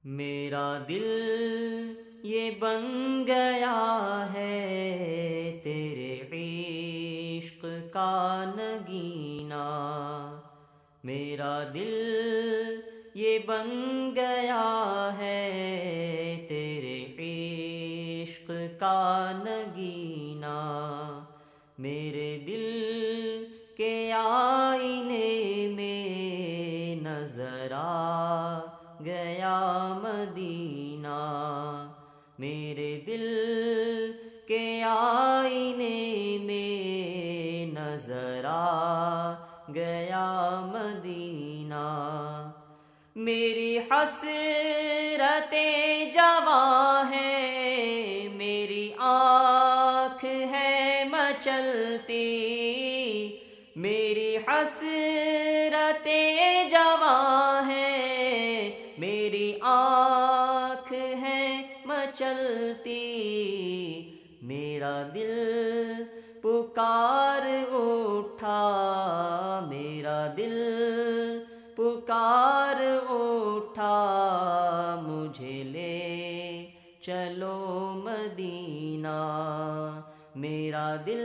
میرا دل یہ بن گیا ہے تیرے عشق کا نگینا، میرا دل یہ بن گیا ہے تیرے عشق کا نگینا، میرے دل کے آئینے میں نظر آ گیا مدینہ، میرے دل کے آئینے میں نظر آ گیا مدینہ، میری حسرت جواں ہے، میری آنکھ ہے مچلتی، میری حسرت جواں ہے، میری آنکھ ہے مچلتی، میرا دل پکار اٹھا، میرا دل پکار اٹھا، مجھے لے چلو مدینہ، میرا دل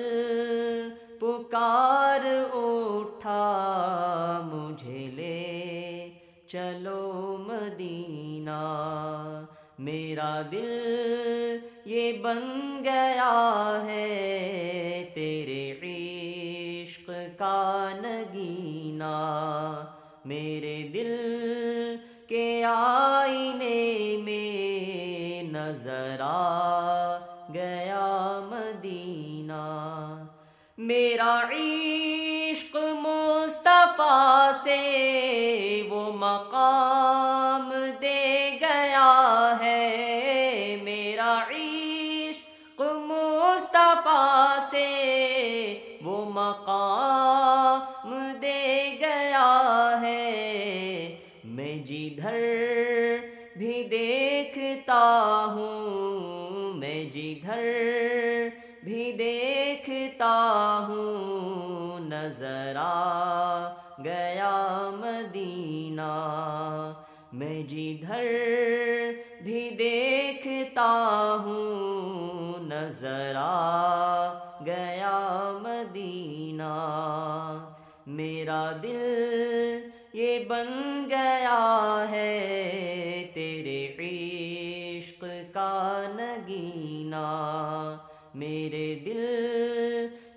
پکار اٹھا، مجھے لے چلو مدینہ، میرا دل یہ بن گیا ہے تیرے عشق کا نگینا، میرے دل کے آئینے میں نظر آ گیا مدینہ، میرا عشق مصطفیٰ سے وہ مقام دے گیا ہے، میرا عشق مصطفیٰ سے وہ مقام دے گیا ہے، میں جدھر بھی دیکھتا ہوں، میں جدھر بھی دیکھتا ہوں، نظر آ گیا مدینہ، میں جدھر بھی دیکھتا ہوں، نظر آ گیا مدینہ، میرا دل یہ بن گیا ہے تیرے عشق کا نگینا، میرے دل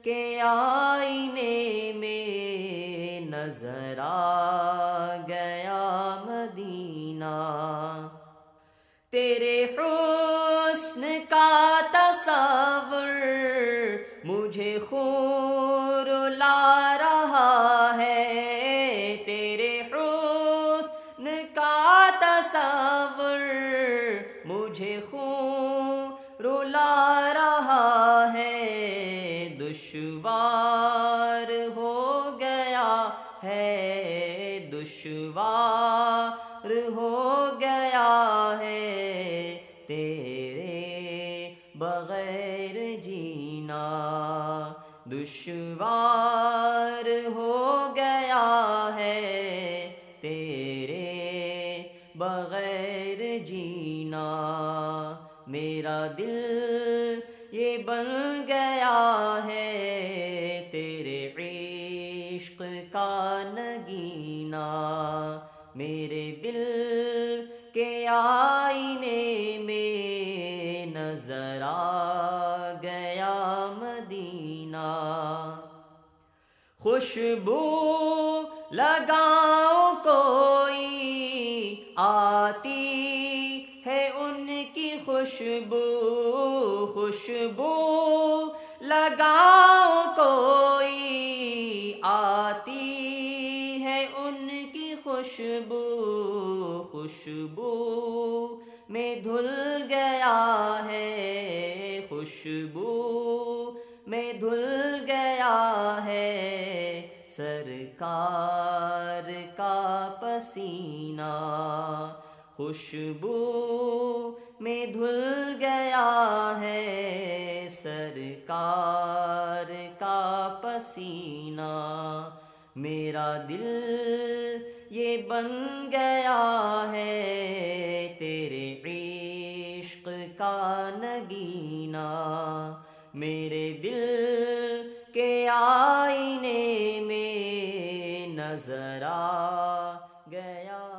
کے آئینے میں نظر آ گیا مدینہ، تیرے حسن کا تصور مجھے خون لا رہا ہے، تیرے حسن کا تصور مجھے خون لا رہا ہے، دشوار ہو گیا ہے، دشوار ہو گیا ہے تیرے بغیر جینا، دشوار ہو گیا ہے تیرے بغیر جینا، میرا دل یہ بن گیا ہے تیرے عشق کا نگینا، میرے دل کے آئینے میں نظر آ گیا مدینہ، خوشبو لگاؤں کوئی آتی ہے ان کی خوشبو، خوشبو لگاؤں کوئی آتی ہے ان کی خوشبو، خوشبو میں دھل گیا ہے، خوشبو میں دھل گیا ہے سرکار کا پسینہ، خوشبو میں دھل گیا ہے سرکار کا پسینہ، میرا دل یہ بن گیا ہے نگینا میرے دل کے آئینے میں نظر آ گیا